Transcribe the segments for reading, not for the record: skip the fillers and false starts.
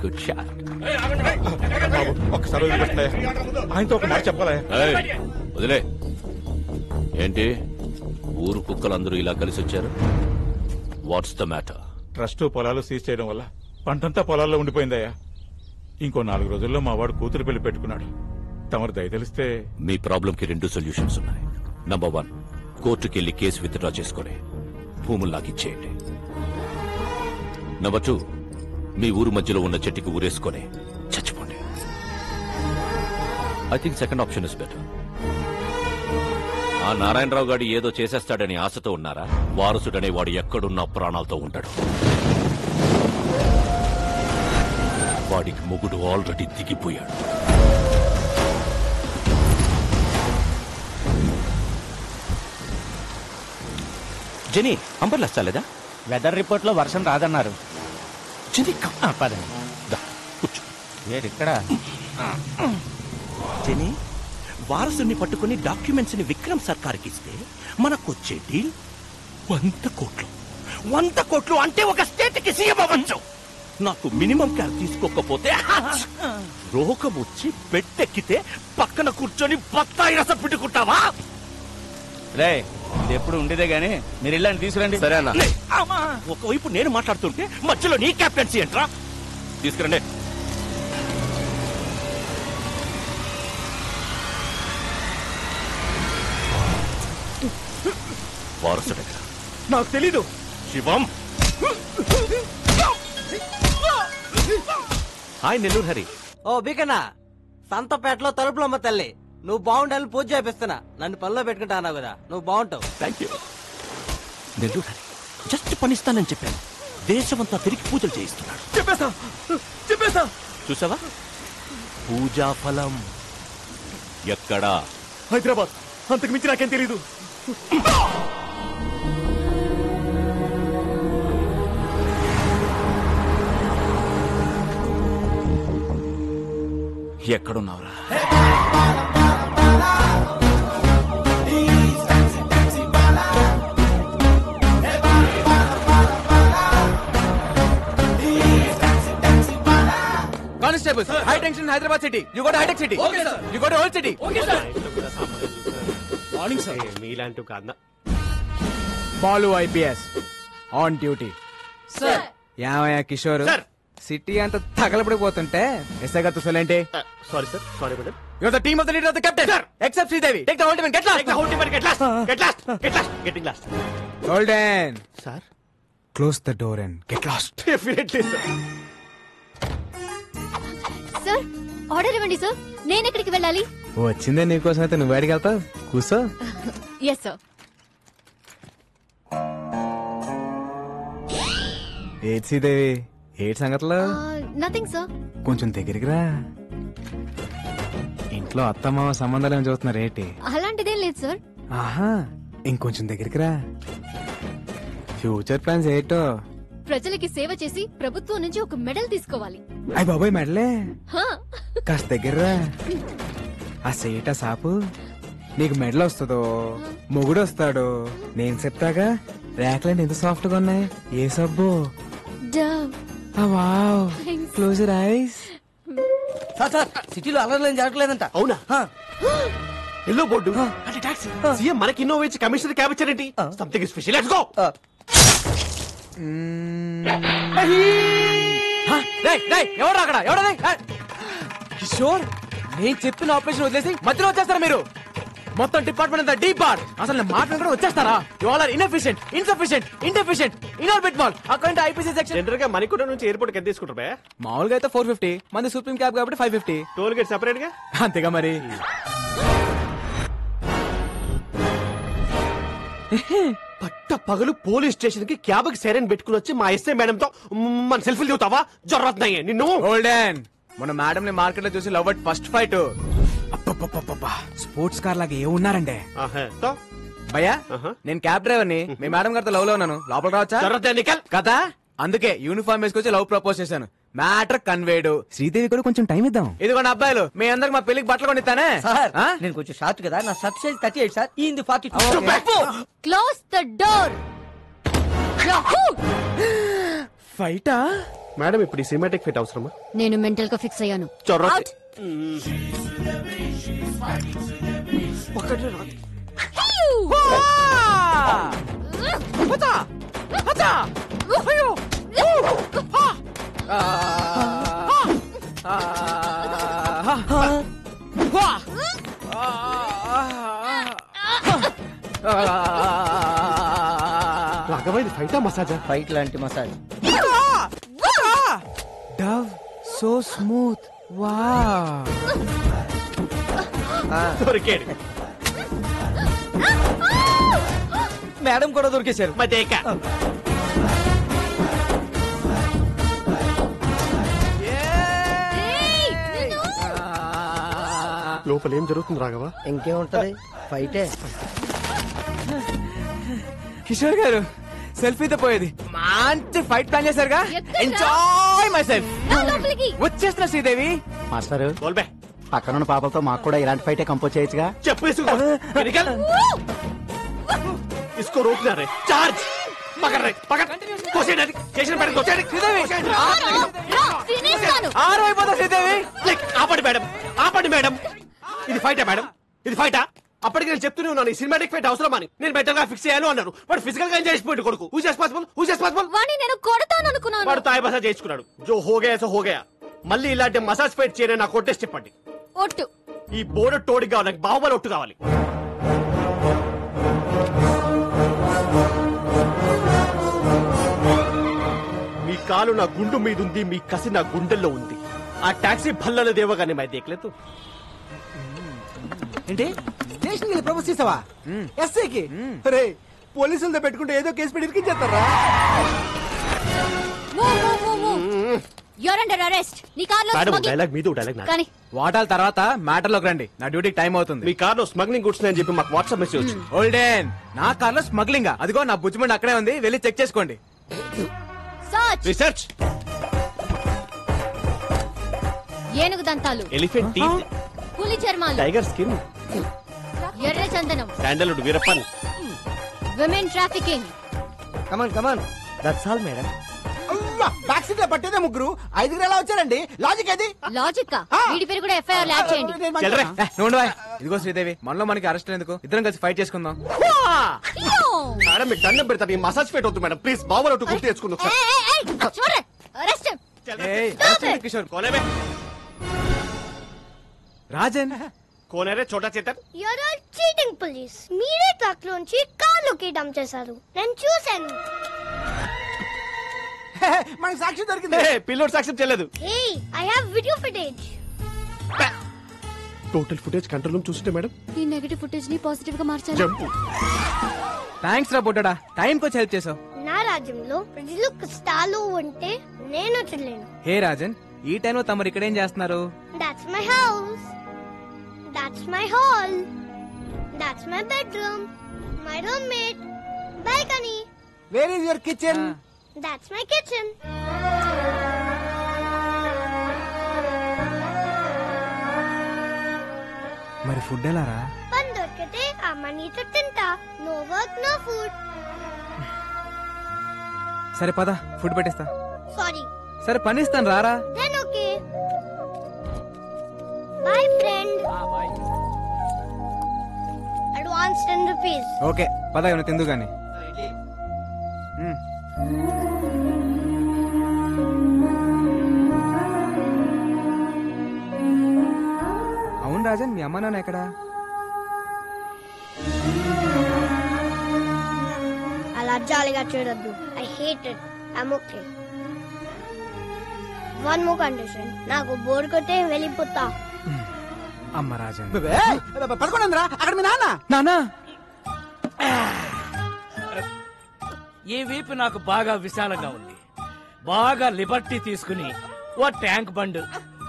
Good shot. ఒకసారి ఆయనతో ఒక మాట చెప్పాలి. వదిలే. ఏంటి ఊరు కుక్కలందరూ ఇలా కలిసి వచ్చారు? What's the matter? ట్రస్ట్ పొలాలు సీజ్ చేయడం వల్ల పంటంతా పొలాల్లో ఉండిపోయిందయ్యా. ఇంకో 4 రోజుల్లో మా వాడు కూతురు పెళ్లి పెట్టుకున్నాడు. తమరు దయ తెలిస్తే. మీ ప్రాబ్లం కి 2 సొల్యూషన్స్ ఉన్నాయి. నంబర్ 1, కోర్టుకెళ్లి కేసు విత్డ్రా చేసుకుని భూములు లాగిచ్చేయండి. నంబర్ 2, మీ ఊరు మధ్యలో ఉన్న చెట్టుకి ఊరేసుకొని చచ్చిపోండి. I think second option is better. ఆ నారాయణరావు గారు ఏదో చేసేస్తాడని ఆశతో ఉన్నారా? వారసుడనే వాడు ఎక్కడున్నా ప్రాణాలతో ఉంటాడు. వాడికి మొగుడు already దిగిపోయాడు. Genie, umbrella చాలేదా? Weather report లో వర్షం రాదన్నారు. జెనీ, పదండి. కూర్చో. ఇక్కడ జెనీ, వారసుని పట్టుకుని డాక్యుమెంట్స్ ని విక్రమ్ సర్కార్కి ఇస్తే మనకొచ్చే డీల్ 100 కోట్లు. 100 కోట్లు అంటే ఒక స్టేట్ కి సీఎం అవ్వచ్చు. నాకు మినిమం కేర్ తీసుకోకపోతే రోగం వచ్చి బెట్టెక్కితే పక్కన కూర్చొని బత్తాయి రసం పిండుకుంటావా? రే, ఇది ఎప్పుడు ఉండేదే గానీ మీరు ఇల్లండి తీసుకురండి. సరేనా? ఒకవైపు నేను మాట్లాడుతుంటే మధ్యలో నీ క్యాప్టెన్సీ ఏంట్రా? తీసుకురండి. వారసుడు నాకు తెలీదు. శివం. హాయ్ నెల్లూరు హరి. ఓ బికనా, సంతపేటలో తలుపులమ్మ తల్లి, నువ్వు బాగుండాలని పూజ చేపిస్తున్నా. నన్ను పనిలో పెట్టుకుంటా అన్నావు కదా, నువ్వు బాగుంటావు. Thank you. Nellore Hari just పనిస్తానని చెప్పాను. దేశమంతా తిరిగి పూజలు చేయిస్తున్నాడు. చెప్పేసా చూసావా? పూజా ఫలం ఎక్కడా? హైదరాబాద్. అంతకు మించి నాకేం తెలీదు. ఎక్కడున్నావురా? Constable, high tension Hyderabad city. You go to hitech city. You go to old city. Morning sir. మీలాంటి కాదా? Balu IPS on duty. Sir. ఏమయ్యా కిషోర్, సిటీ అంతా తగలబడిపోతుంటే ఎస్ఐ గారు చూసాలేంటి? Sorry sir, sorry madam. You're the team of the leader of the captain. Sir. Except Sridevi. Take the whole team and get lost. Take the whole team and get lost. Get lost. Get lost. Getting lost. Golden. Sir. Close the door and get lost. Definitely, sir. Sir, order ఇవ్వండి sir. నేను ఎక్కడికి వెళ్ళాలి? వచ్చిందే నీకోసం అయితే నువ్వు బయటికి వెళ్తావు. కూర్చో. Yes sir. ఏడ్ శ్రీదేవి, ఏడ్ సంగతులు? Nothing sir. కొంచెం దగ్గరికి రా. ఇంట్లో అత్తమామ సంబంధాలు ఏమి చూస్తున్నారు ఏంటి? అలాంటిదేం లేదు సార్. ఆహా, ఇంకొంచెం దగ్గరికి రా. ఫ్యూచర్ ప్లాన్స్ ఏంటో? ప్రజలకి సేవ చేసి ప్రభుత్వం నుంచి ఒక మెడల్ తీసుకోవాలి. అయ్య బాబాయ్, మెడలే? హా. కాస్త దగ్గర రా. ఆ సేట సాపు నీకు మెడల్ వస్తుందో మొగుడు వస్తాడు నేను చెప్తాగా. ర్యాక్లన్నీ ఎంత సాఫ్ట్ గా ఉన్నాయి. ఏ సబ్బు? Wow, close your eyes. Sir, సిటీలో అలర్లేం జరగలేదంట. అవునా? ఎల్లో బోర్డు అంటే టాక్సీ. సీఎం మనకి ఇన్నోవా ఇచ్చి కమిషనర్ క్యాబ్ ఇచ్చారేంటి? Something special. Let's go. ఎవరు అక్కడ? ఎవడది? కిషోర్, నేను చెప్పిన ఆపరేషన్ వదిలేసి మధ్యలో వచ్చేస్తారా మీరు? మొత్తం డిపార్ట్మెంట్ అంతా డీప్ బార్. అసలు నేను మాట్లాడుకుంటే వచ్చేస్తారా? You all are inefficient, insufficient, indeficient, Inorbit mall. Account IPC section. General గా మణికొండ నుంచి ఎయిర్పోర్ట్ ఎంత తీసుకుంటారు? మామూలుగా అయితే 450, మంది సుప్రీం క్యాబ్ కాబట్టి 550. టోల్ గేట్ సెపరేట్ గా. అంతేగా మరి. పట్ట పగలు పోలీస్ స్టేషన్ కి క్యాబ్ కి సైరన్ పెట్టుకుని వచ్చి మా ఎస్ఐ మేడం తో మన సెల్ఫీలు దిగుతావా? జరుగుతున్నాయి నిన్ను. గోల్డెన్, మన మేడం ని మార్కెట్ లో చూసి love at first fight. Sports car లాగా ఏ ఉన్నారండి భయ్యా? నేను క్యాబ్ డ్రైవర్ ని. మీ మేడం గారితో లవ్ లో ఉన్నాను. లోపల రావచ్చా? కదా, అందుకే యూనిఫామ్ వేసుకొచ్చి లవ్ ప్రపోజ్ చేశాను. Matter conveyed. శ్రీదేవి కూడా కొంచెం టైం ఇద్దాం. ఇదిగోండి అబ్బాయిలు, మీ అందరికి మా పెళ్లికి బట్టలు కొనిస్తానే. సార్, నేను కొంచెం షార్ట్ కదా, నా షర్ట్ సైజ్ 38 సార్. ఈ 42. Close the door. ఫైటా? మేడం ఇప్పుడు ఈ సినిమాటిక్ ఫిట్ అవసరమా? నేను మెంటల్ గా ఫిక్స్ అయ్యాను. చొర్ర Out. రాఘవ ఇది ఫైటా మసాజా? ఫైట్ లాంటి massage. Dove so smooth. Wow. దొరికాడు. మేడం కూడా దొరికేశారు. మదేక లోపల ఏం జరుగుతుంది రాఘవ? ఇంకేముంటది, ఫైటే. కిషోర్ గారు సెల్ఫీతో పోయేది మంచి ఫైట్ ప్లాన్ చేశారుగా. ఎక్కడ్రా? Enjoy myself. నా లోపలికి. వచ్చేస్తున్నా శ్రీదేవి. మాస్టర్ బోల్బే పక్కనున్న పాపలతో మాకు కూడా ఇలాంటి ఫైటే కంపోజ్ చేయొచ్చుగా. చెప్పు ఇసుకో. నికల్. इसको रोकना रे. चार्ज. पकड़ रे, पकड़. कोसेडरी. स्टेशन पर कोसेडरी. శ్రీదేవి రా, తినేస్తాను. ఆరు అయిపోతా శ్రీదేవి. ఆపండి మేడం, ఆపండి మేడం. ఇది ఫైటా మేడం? ఇది ఫైటా? అప్పటికి నేను చెప్తూనే ఉన్నాను ఈ సినిమాటిక్ ఫైట్ అవసరం అని. నేను బెటర్ గా ఫిక్స్ చేయాలి అన్నారు. వాడు ఫిజికల్ గా ఎంజాయ్ చేసిపోయాడు కొడుకు. Who's responsible? వాణ్ణి నేను కొడతాను అనుకున్నాను. వాడు తాయి మసాజ్ చేసుకున్నాడు. జో హోగయా సో హోగయా. మళ్ళీ ఇలాంటి మసాజ్ ఫైట్ చేయని నాకు కొట్టేసి చెప్పండి. ఒట్టు. ఈ బోర్డు టోడి కావాలి, నాకు బాహుబలి ఒట్టు కావాలి. మీ కాలు నా గుండు మీద ఉంది, మీ కసి నా గుండెల్లో ఉంది. ఆ టాక్సీ భల్లలు దేవగానే మై దేఖలేదు. ఏంటి స్టేషన్ కి ప్రపోజ్ చేసావా? ఎస్ఐకి రే పోలీసులతో పెట్టుకుంటే ఏదో కేసు పెట్టి ఇరికించేస్తారా? You're under arrest. నీ కార్లో మేడం స్మగ్లింగ్. డైలాగ్ మీద డైలాగ్ నాది. కానీ వాటాల తర్వాత మ్యాటర్ లోకి రండి. నా డ్యూటీకి టైం అవుతుంది. మీ కార్లో స్మగ్లింగ్ గుడ్స్ అని చెప్పి మాకు వాట్సాప్ మెసేజ్ వచ్చింది. ఓల్డెన్ నా కార్లో స్మగ్లింగ్. అదిగో నా బుజ్జిమండి అక్కడే ఉంది, వెళ్ళి చెక్ చేసుకోండి. సర్చ్. రీసెర్చ్. ఏనుగు దంతాలు, ఎలిఫెంట్ టీత్, పులి చర్మాలు, టైగర్ స్కిన్, ఎర్ర చందనం, sandalwood Veerappan. Women trafficking. Come on come on, that's all madam. Back seat లో పట్టేదే ముగ్గురు, ఐదుగురు ఎలా వచ్చారండి? లాజిక్ అది. లాజిక్. వీడి పేరు కూడా ఎఫ్ఐఆర్ ల్యాబ్ చేయండి. చెల్లరే. నువ్వు ఇదిగో శ్రీదేవి, మనలో మనకి అరెస్ట్ ఎందుకు? ఇద్దరం కలిసి ఫైట్ చేసుకుందాం. మేడం మీకు దండం పెడతాను, ఈ మసాజ్ ఫైట్ వద్దు మేడం ప్లీజ్. బాబులు ఒట్టు గుర్తు తెచ్చుకుందాం సార్. అరెస్ట్. ఏయ్, arrest ఎందుకు కిషోర్? కోనేమే రాజన్ కోనేరే చోటా Chetan. You're all cheating police. మీరే ట్రక్ లోంచి కార్లోకి డంప్ చేశారు, నేను చూశాను. మనకి సాక్షి దొరికింది. పిల్లోడు సాక్ష్యం చెల్లదు. Hey, I have video footage. Total footage control room చూసింటే మేడం. ఈ నెగటివ్ ఫుటేజ్ ని పాజిటివ్ గా మార్చాలి. జంపు. థ్యాంక్స్ రా బుడ్డడా, టైం కి వచ్చి హెల్ప్ చేసావు. నా రాజ్యంలో ప్రజలు కష్టాలు ఉంటే నేను వచ్చలేను. హే రాజన్, ఈ టైంలో తమరు ఇక్కడ ఏం చేస్తున్నారు? That's my house. That's my hall. That's my bedroom. My roommate. Balcony. Where is your kitchen? That's my kitchen. మరి ఫుడ్ ఎలా రా? పని దొరికితే అమ్మ నీతో తింటా. No work, no food. సరే పద, ఫుడ్ పెట్టేస్తా. Sorry. సరే పని ఇస్తాను, రారా. Then okay. Bye, friend. Advance 10 rupees. Okay పద, ఏమైనా తిందు గాని. అవును రాజన్, మీ అమ్మ నాన్న ఎక్కడా? అలా జాలిగా చూడొద్దు. I hate it. I'm okay. One more condition. నాకు బోర్ కొట్టే వెళ్ళిపోతా. అమ్మ రాజన్. పడుకోండిరా, అక్కడ మీ నాన్న. నానా ఈ వీపు నాకు బాగా విశాలంగా ఉంది. బాగా లిబర్టీ తీసుకుని ఓ ట్యాంక్ బండ్,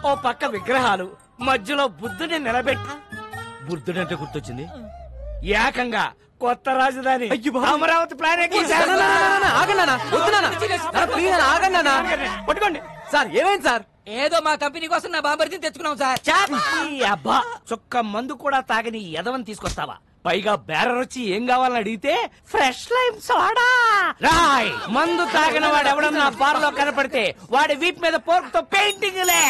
ఓ పక్క విగ్రహాలు, మధ్యలో బుద్ధుని నిలబెట్టి. బుద్ధుడంటే గుర్తొచ్చింది, ఏకంగా కొత్త రాజధాని అమరావతి ప్లాన్ పట్టుకోండి సార్. ఏమైంది సార్? ఏదో మా కంపెనీ కోసం నా బాంబర్తిని తెచ్చుకున్నాం సార్. ఈ అబ్బా చుక్క మందు కూడా తాగని ఎదవని తీసుకొస్తావా? పైగా బేరర్ వచ్చి ఏం కావాలని అడిగితే ఫ్రెష్ లైమ్ సోడా రాయ్. మందు తాగిన వాడు ఎవడన్నా బార్ లో కనపడితే వాడి వీప్ మీద పోర్క్ తో పెయింటింగ్లే.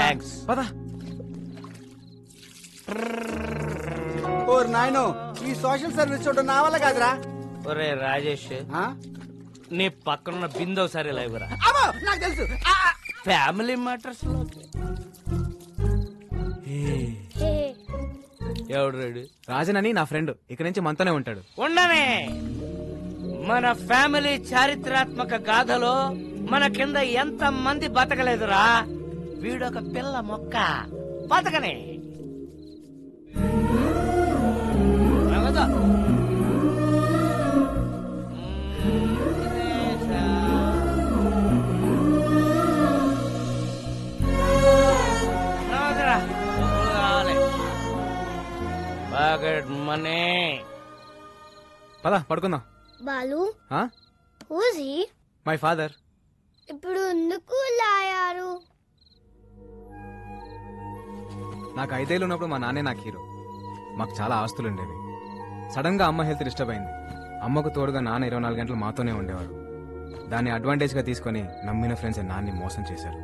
థ్యాంక్స్. పద. ఓర్ నాయనో, ఈ సోషల్ సర్వీస్ చూడడం నా వల్ల కాదురా. ఒరే రాజేష్, నీ పక్కనున్న బిందో సరే లేవురా. అమ్మో, నాకు తెలుసు. ఫ్యామిలీ మ్యాటర్స్ లో ఎవడు రెడీ? రాజన్ అని నా ఫ్రెండ్, ఇక్కడి నుంచి మనతోనే ఉంటాడు. ఉండనే. మన ఫ్యామిలీ చారిత్రాత్మక గాథలో మన కింద ఎంత మంది బతకలేదురా. వీడొక పిల్ల మొక్క బతకనే. మనీ. పద పడుకుందాం. Balu, who's he? My father. ఇప్పుడు ఎందుకు లాయారు? నాకు 5 ఏళ్ళు ఉన్నప్పుడు మా నాన్నే నాకు హీరో. మాకు చాలా ఆస్తులు ఉండేవి. సడన్ గా అమ్మ హెల్త్ డిస్టర్బ్ అయింది. అమ్మకు తోడుగా నాన్న 24 గంటలు మాతోనే ఉండేవాడు. దాన్ని అడ్వాంటేజ్ గా తీసుకుని నమ్మిన ఫ్రెండ్స్ నాన్ని మోసం చేశారు.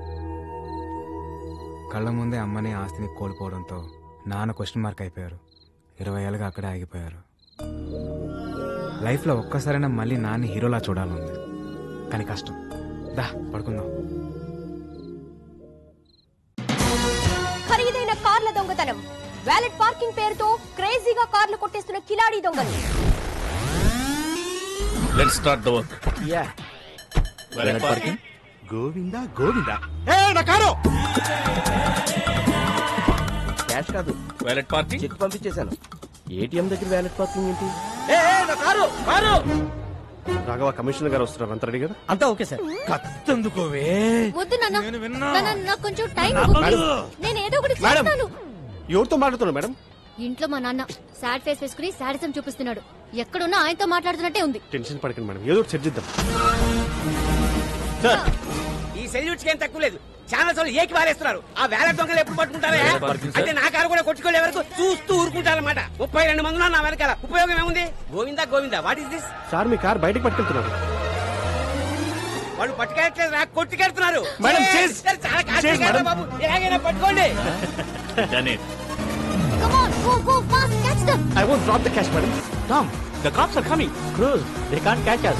కళ్ళ ముందే అమ్మని ఆస్తిని కోల్పోవడంతో నాన్న క్వశ్చన్ మార్క్ అయిపోయారు. 20 ఏళ్ళుగా అక్కడే ఆగిపోయారు. లైఫ్ లో ఒక్కసారైనా మళ్ళీ నాన్ని హీరోలా చూడాలంది, కానీ కష్టం. దా పడుకుందాం. ఖరీదైన కార్ల దొంగతనం, వ్యాలెట్ పార్కింగ్ పేరుతో క్రేజీగా కార్లు కొట్టేస్తున్న కిలాడీ దొంగలు. Let's start the work. Ya. Valet parking. Govinda Govinda. ఏ నా కారు. క్యాష్ కాదు, వ్యాలెట్ పార్కింగ్. చెక్ పంపించేశాను. ఏటీఎం దగ్గర వ్యాలెట్ పార్కింగ్ ఏంటి? ఏ నా కారు కారు. రాఘవ కమిషనర్ గారు వస్తున్నారు, అంత రెడీ కదా? అంతా ఓకే సార్. కత్తందుకోవే. వద్దు నాన్న, నాకు కొంచెం టైం. నేను ఏదో ఒకటి మేడం, చేస్తాను. ఎవరితో మాట్లాడుతున్నారు మేడం? ఇంట్లో మా నాన్న సాడ్ ఫేస్ వేసుకుని సాడిజం చూపిస్తున్నాడు. ఎక్కడున్నా ఆయనతో మాట్లాడుతున్నట్టే ఉంది. టెన్షన్ పడకండి మేడం, ఏదో ఒకటి సెట్ చేద్దాం. ఈ సెల్యూట్స్ ఏం తక్కువ లేదు. ఛానల్స్ వాళ్ళు ఏకి వారేస్తున్నారు. ఆ వేల దొంగలు ఎప్పుడు పట్టుకుంటారా? అంటే నా కారు కూడా కొట్టుకోలే వరకు చూస్తూ ఊరుకుంటారన్నమాట. 32 మంది ఉన్నారు నా వెనకాల. ఉపయోగం ఏముంది? Govinda Govinda, what is this? Sir me car బయటకు పట్టుకెళ్తున్నారు. వాళ్ళు పట్టుకెళ్ళట్లేదు, నాకు కొట్టుకెళ్తున్నారు. మేడం, చేస్. చాలా కాదు బాబు, ఏగైనా పట్టుకోండి. Come on, go, go, fast, catch them. I won't drop the cash, madam. Tom, the cops are coming. Cruz, they can't catch us.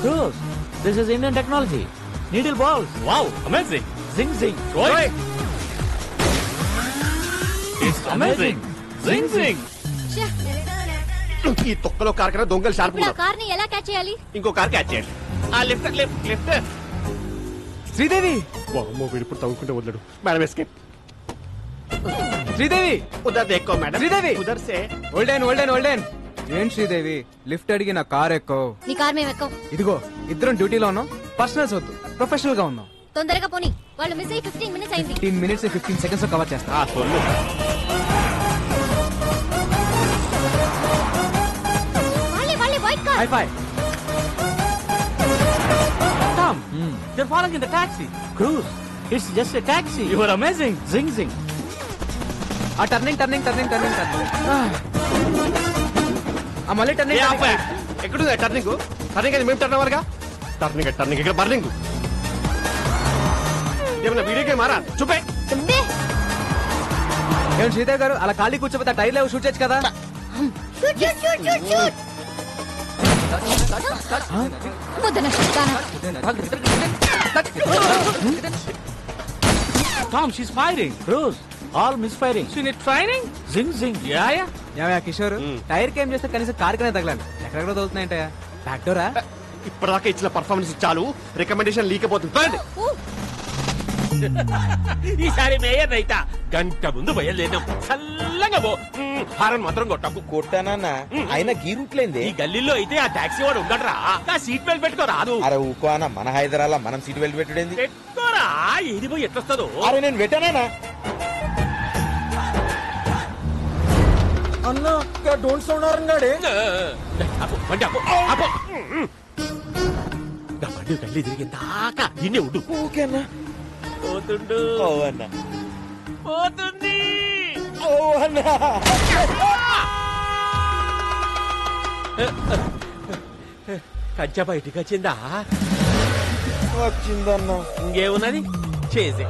Cruz, this is Indian technology. Needle balls. Wow, amazing. Zing zing. Right. It's amazing. Zing zing. ఈ తొక్కలో car కన్నా దొంగలు sharp ఇప్పుడు ఆ కార్ని ఎలా catch చేయాలి? ఇంకో కార్ క్యాచ్ చేయండి. ఆ లిఫ్ట్ లిఫ్ట్ లిఫ్ట్. శ్రీదేవి. వామ్మో, వీడు ఇప్పుడు తవ్వుకుంటే వదలడు. Madam escape. శ్రీదేవి. ఉదర్ దేక్కో మేడం. శ్రీదేవి. ఉదర్ సే. ఓల్డెన్. ఏం శ్రీదేవి, లిఫ్ట్ అడిగి నా కార్ ఎక్కో. నీ కార్ మేము ఎక్కం. ఇదిగో, ఇద్దరం డ్యూటీలో ఉన్నాం. పర్సనల్స్ వద్దు, ప్రొఫెషనల్ గా ఉన్నాం. తొందరగా పోనీ, వాళ్ళు మిస్ అయ్యి 15 మినిట్స్ అయింది. 15 మినిట్స్ 15 సెకండ్స్ లో కవర్ చేస్తా. వాళ్ళే white car. High phi. Tom, they're falling in the taxi. Cruz, it's just a taxi. You are amazing. Zing zing. ఆ టర్నింగ్. ఆ మళ్ళీ టర్నింగ్. ఎక్కడుంది టర్నింగ్? టర్నింగ్ అది మేము టర్న్ అవ్వాలిగా. టర్నింగ్ ఇక్కడ బర్నింగ్. ఏమన్నా వీడియో గేమ్ మారా? చూపే. ఏం శ్రీదేవి గారు, అలా ఖాళీ కూర్చోపోతే టైర్ లేవు, షూట్ చేయొచ్చు కదా. Tom, she's firing. Cruz, all misfiring. She need training. Zing zing. Yeah. ఏమయ్యా కిషోర్, టైర్ కేం చేస్తే కనీసం కార్ కనే తగలాలి. ఎక్కడెక్కడ తగులుతున్నాయంటయా? Back Dora? ఇప్పటిదాకా ఇచ్చిన పర్ఫార్మెన్స్ చాలు, రికమెండేషన్ లీకపోతుంది. ఈసారి మేయర్ రైతా గంట ముందు బయలుదేరాం. చల్లగా పో. హారన్ మాత్రం కొట్టకు. కొట్టానన్నా అయినా గీరుట్లేంది. ఈ గల్లీలో అయితే ఆ టాక్సీ వాడు ఉండడరా. ఆ సీట్ బెల్ట్ పెట్టుకో రాదు. అరే ఊకో అన్న, మన హైదరాబాద్ మనం సీట్ బెల్ట్ పెట్టుడేంది? పెట్టుకోరా, ఏది పోయి ఎట్లొస్తుందో. అరే నేను పెట్టానా అన్నా, డోంట్ సౌండ్ ఆరంగాడే. నా బండి కళ్ళి తిరిగి దాకా ఇన్నే ఉండు. ఓకేనా? పోతుండు. ఓ అన్న. పోతుంది. ఓ అన్న. కంచె బయటికి వచ్చిందా? వచ్చిందన్న. ఇంకేమున్నది చేసే.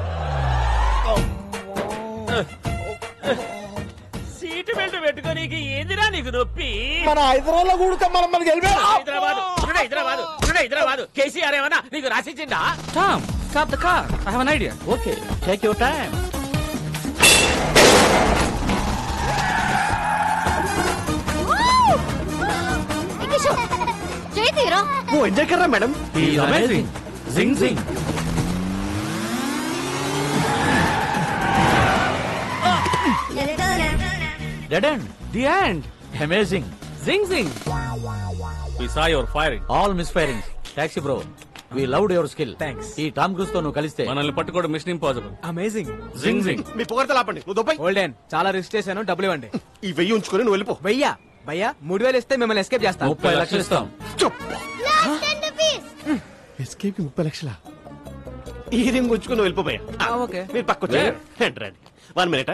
సీటు బెల్ట్ పెట్టుకోనీకి ఏందిరా నీకు నొప్పి? మన హైదరాబాద్ కూడా మనం మనకి హైదరాబాద్ కేసీఆర్ ఏమన్నా నీకు రాసిచ్చిందా? Tom, stop the car. I have an idea. Okay, take your time. చేతిరా ఓ ఎంజాయ్ కర్రా మేడం. జింగ్ జింగ్. Dead end. The end. Amazing. Zing zing. We saw your firing. All misfirings. Taxi bro. We loved your skill. Thanks. ఈ Tom cruise తో నువ్వు కలిస్తే మనల్ని పట్టుకోవడం మిషన్ ఇంపాసిబుల్. అమేజింగ్. జింగ్ జింగ్. మీ పొగడత లాపండి. నువ్వు దొబ్బాయి. ఓల్డెన్ చాలా రిస్క్ చేశాను, డబ్బులు ఇవ్వండి. ఈ 1000 ఉంచుకొని నువ్వు వెళ్ళిపో. భయ్యా 3000 ఇస్తే మిమ్మల్ని ఎస్కేప్ చేస్తాను. 30 లక్షలు ఇస్తాం. ఎస్కేప్ కి 30 లక్షలా? ఈ రింగ్ ఉంచుకొని వెళ్ళిపోయా. ఓకే. మీరు పక్కొచ్చారు. రండి 1 మినిట్.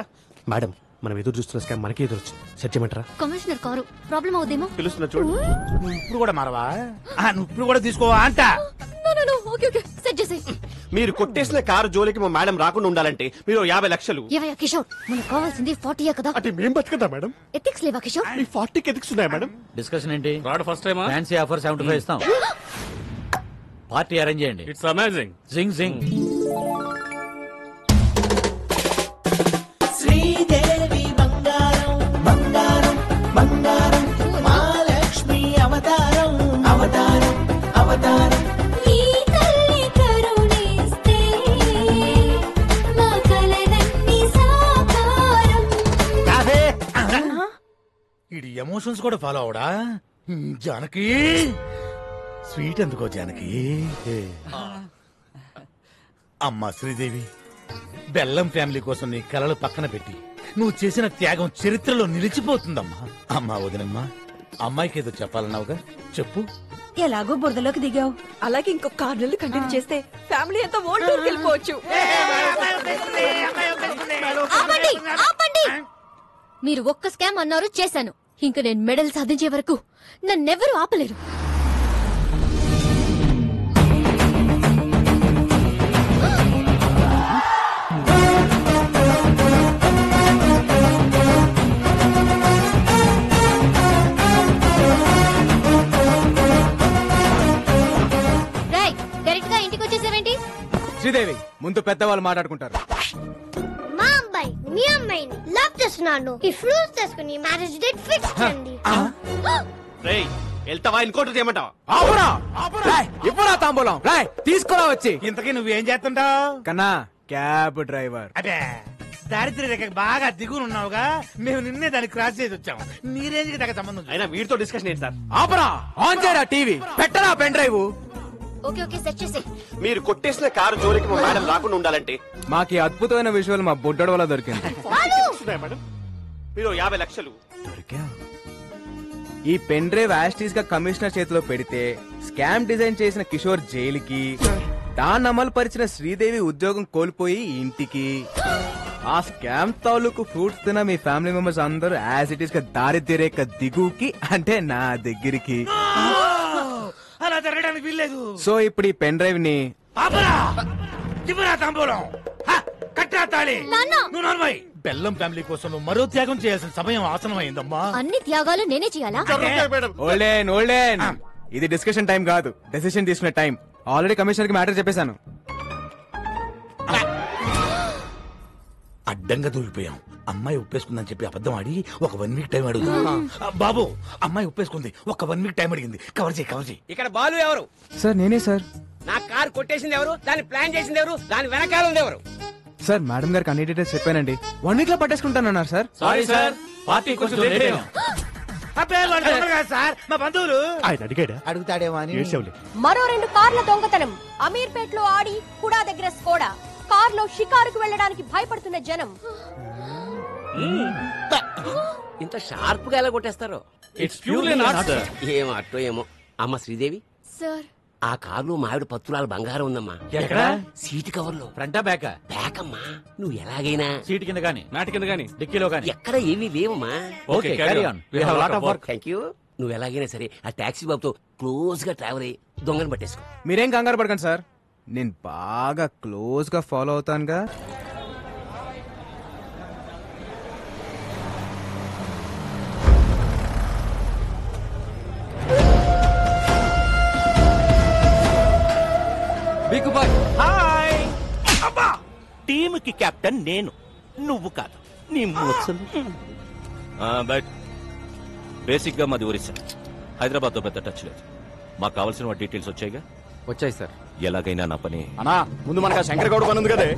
మేడం, మనం ఎదురు చూస్తున్న స్కామ్ మనకి ఎదురు వచ్చింది. సెట్ చేయమంటారా? కమిషనర్ కారు ప్రాబ్లం అవుదేమో. పిలుస్తున్నా చూడు. ఇప్పుడు కూడా మారవా? నువ్వు ఇప్పుడు కూడా తీసుకోవా అంట? ఓకే ఓకే సెట్ చేసేయ్. మీరు కొట్టేసిన కారు జోలికి మా మేడం రాకుండా ఉండాలంటే మీరు 50 లక్షలు. ఏవయ్యా కిషోర్, మనకు కావాల్సింది 40 కదా. అంటే మేం బతుకుదా మేడం? ఎథిక్స్ లేవా కిషోర్? మీ 40కి ఎథిక్స్ ఉన్నాయా మేడం? డిస్కషన్ ఏంటి? రాడ్ ఫస్ట్ టైమా? ఫ్యాన్సీ ఆఫర్ 75 ఇస్తాం. పార్టీ అరేంజ్ చేయండి. It's amazing. జింగ్ జింగ్. శ్రీదేవి బంగారం బంగారం బంగారం మహాలక్ష్మి అవతారం అవతారం అవతారం. ఈ తల్లి కరుణిస్తే మా కలలన్నీ సాకారం. ఇది ఎమోషన్స్ కూడా ఫాలో అవడా? జానకి స్వీట్ ఎందుకో జానకి. అమ్మా శ్రీదేవి, బెల్లం ఫ్యామిలీ కోసం నీ కలలు పక్కన పెట్టి నువ్వు చేసిన త్యాగం చరిత్రలో నిలిచిపోతుందమ్మా. అమ్మా వదినమ్మా, అమ్మాయికి ఏదో చెప్పాలన్నావుగా, చెప్పు. ఎలాగో బురదలోకి దిగావు, అలాగే ఇంకొక 6 నెలలు కంటిన్యూ చేస్తే ఫ్యామిలీ అంతా వరల్డ్ టూర్కి వెళ్ళిపోవచ్చు. ఆపండి ఆపండి. మీరు ఒక్క స్కామ్ అన్నారు, చేశాను. ఇంకా నేను మెడల్ సాధించే వరకు నన్నెవరూ ఆపలేరు. డైరెక్ట్ గా ఇంటికి వచ్చేసావేంటి? శ్రీదేవి, ముందు పెద్దవాళ్ళు మాట్లాడుకుంటారు. మా అబ్బాయి మీ అమ్మాయిని లవ్ చేస్తున్నాను. ఈ ఫ్రూట్స్ తీసుకుని మ్యారేజ్ డేట్ ఫిక్స్ చేయండి. రేయ్, వెళ్తావా ఇంకోటి చేయమంటావా? ఇప్పుడా తాంబూలం తీసుకురా వచ్చి. ఇంతకీ నువ్వేం చేస్తుంటావు? కన్నా క్యాబ్ డ్రైవర్. అదే దారిద్ర్య రేఖ బాగా దిగునున్నావుగా, మేము నిన్నే దాన్ని క్రాస్ చేసి వచ్చాము. నీ రేంజ్ కి తగ్గ సంబంధం. అయినా వీడితో డిస్కషన్ ఏంటి సార్? ఆపరా, ఆన్ చేయరా టీవీ, పెట్టరా pen drive. Okay okay set చేసే. మీరు కొట్టేసిన కారు జోలికి మా మేడం రాకుండా ఉండాలంటే మాకు అద్భుతమైన విజువల్ మా బుడ్డోడు వల్ల దొరికింది. మేడం, మీరు 50 లక్షలు. ఈ పెన్ డ్రైవ్ యాస్టీస్ గా కమిషనర్ చేతిలో పెడితే స్కామ్ డిజైన్ చేసిన కిషోర్ జైలుకి, దాన్ని అమలు పరిచిన శ్రీదేవి ఉద్యోగం కోల్పోయి ఇంటికి, ఆ స్కామ్ తాలూకు ఫ్రూట్స్ తిన మీ ఫ్యామిలీ మెంబర్స్ అందరూ యాజ్ ఇట్ ఈస్ గా దారిద్ర్య రేఖ దిగుకి, అంటే నా దగ్గరికి. అలా జరగడానికి వీల్లేదు. సో ఇప్పుడు ఈ పెన్ డ్రైవ్ ని తాంబూలం కట్టా తాళి. నువ్వు నర్మై, బెల్లం ఫ్యామిలీ కోసం నువ్వు మరో త్యాగం చేయాల్సిన సమయం ఆసనమైందమ్మా. అన్ని త్యాగాలు నేనే చేయాలా? ఓల్డెన్ ఓల్డెన్, ఇది డిస్కషన్ టైం కాదు, డెసిషన్ తీసుకునే టైం. ఆల్రెడీ కమిషనర్ కి మ్యాటర్ చెప్పేశాను. అడ్డంగా దూరిపోయాం. అమ్మాయి ఒప్పేసుకుందని చెప్పి అబద్ధం ఆడి ఒక 1 వీక్ టైం అడుగుతా. బాబు, అమ్మాయి ఒప్పేసుకుంది, ఒక 1 వీక్ టైం అడిగింది. కవర్ చేయి. ఇక్కడ బాలు ఎవరు? సార్ నేనే సార్. నా కారు కొట్టేసింది ఎవరు? దాన్ని ప్లాన్ చేసింది ఎవరు? దాని వెనకాల ఉంది ఎవరు? సార్ మేడం గారికి అన్ని డీటెయిల్స్ చెప్పానండి. 1 వీక్ లో పట్టేసుకుంటానన్నారు సార్. సారీ సార్, పార్టీ కొంచెం లేట్ అయ్యాం. సార్ మా బంధువులు. ఆయన అడిగాడా? అడుగుతాడేమో అని. మరో 2 కార్ల దొంగతనం. అమీర్పేట్ లో ఆడి, కుడా దగ్గర స్కోడా. కార్లో షికారుకు వెళ్ళడానికి భయపడుతున్న జనం. ఇంత షార్ప్ గా ఎలా కొట్టేస్తారు? It's purely not sir. ఏం అట్టో ఏమో. అమ్మ శ్రీదేవి, సార్ ఆ కారులో మావిడ పత్తులాల బంగారం ఉందమ్మా. ఎక్కడ? సీటు కవర్లో. ఫ్రంటా బ్యాకా? బ్యాక్ అమ్మా. నువ్వు ఎలాగైనా సీటు కింద గానీ మ్యాట్ కింద గానీ డిక్కీలో గానీ ఎక్కడ ఏమీ లేవమ్మా. Okay carry on. We have lot of work. Thank you. నువ్వు ఎలాగైనా సరే ఆ టాక్సీ బాబుతో క్లోజ్ గా ట్రావెల్ అయ్యి దొంగను పట్టేసుకో. మీరేం కంగారు పడకండి సార్, నేను బాగా క్లోజ్ గా ఫాలో అవుతానుగా. హాయ్. అబ్బా, టీమ్ కి కెప్టెన్ నేను, నువ్వు కాదు. నీ ముసలు. బట్ బేసిక్ గా మాది ఒరిస్సా, హైదరాబాద్ తో పెద్ద టచ్ లేదు. మాకు కావాల్సిన డీటెయిల్స్ వచ్చాయిగా? వచ్చాయి సార్. ఎలాగైనా నా పని. అన్నా ముందు మనకు శంకర్ గౌడ్ పని ఉంది కదే.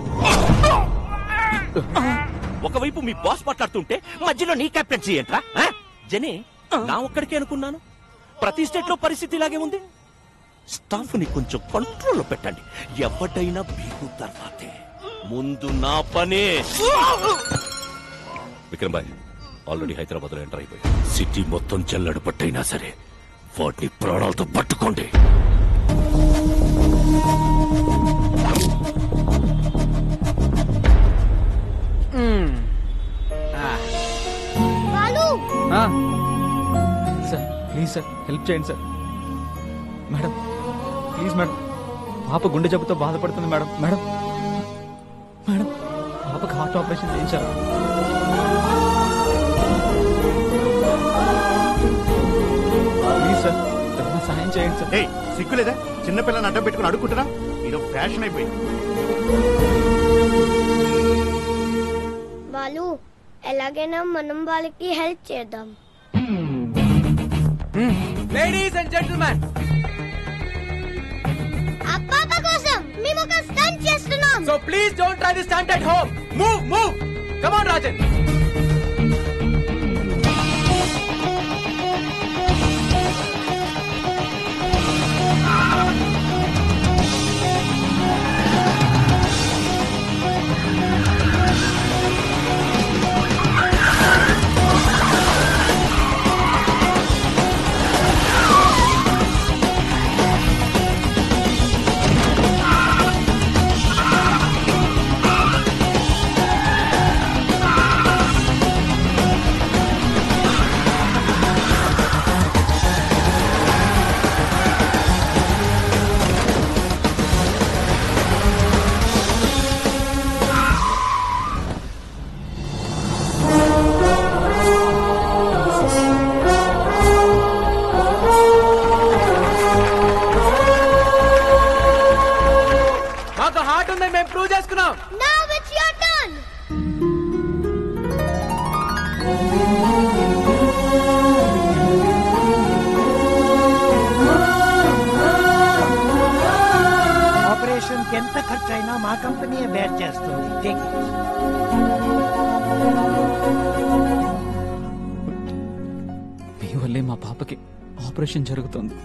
ఒకవైపు మీ బాస్ మాట్లాడుతుంటే మధ్యలో నీ కెప్టెన్సీ ఏంట్రా? జనే, నా ఒక్కడికే అనుకున్నాను. ప్రతి స్టేట్ లో పరిస్థితి ఇలాగే ఉంది. స్టాఫ్ ని కొంచెం కంట్రోల్లో పెట్టండి. ఎవడైనా బీకు తర్వాతే, ముందు నా పనే. విక్రమ్ భాయ్ ఆల్రెడీ హైదరాబాద్ లో ఎంటర్ అయిపోయి సిటీ మొత్తం జల్లడు పట్టైనా సరే వాటిని ప్రాణాలతో పట్టుకోండి. సార్ ప్లీజ్ సార్ హెల్ప్ చేయండి సార్. మేడం ప్లీజ్ మేడం, పాప గుండె జబ్బుతో బాధపడుతుంది మేడం. మేడం మేడం పాపకి హార్ట్ ఆపరేషన్ చేయించారు. ప్లీజ్ సార్ సహాయం చేయండి సార్. సిగ్గులేదా చిన్నపిల్లని అడ్డం పెట్టుకుని అడుక్కుంటున్నా? ఇది ఫ్యాషన్ అయిపోయింది. వాళ్ళు ఎలాగైనా మనం వాళ్ళకి హెల్ప్ చేద్దాం. లేడీస్ అండ్ జెంటిల్మెన్, ఆ పాప కోసం మేము ఒక స్టంట్ చేస్తున్నాం. So please don't try this stunt at home. Move come on Rajan. మేము ప్రూవ్ చేసుకున్నాం. Now it's your turn. Operation కి ఎంత ఖర్చు అయినా మా కంపెనీయే బేర్ చేస్తుంది. Take it. మీ వల్లే మా పాపకి ఆపరేషన్ జరుగుతుంది.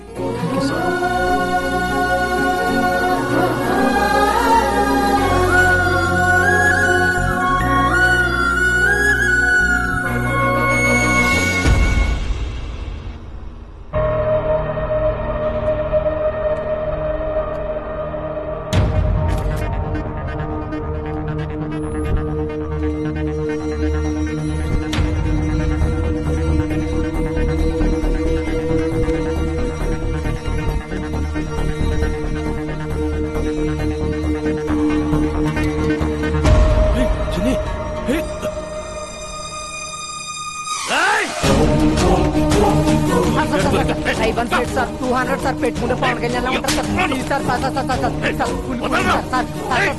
సార్ 200 సార్ పెట్టుకుంటే పవన్ కళ్యాణ్ ఉంటారు sir. Please sir sir sir sir sir sir full sir sir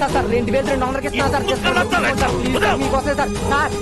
sir sir 2200కి ఇస్తున్నా సార్. ప్లీజ్ మీకోసం సార్ సార్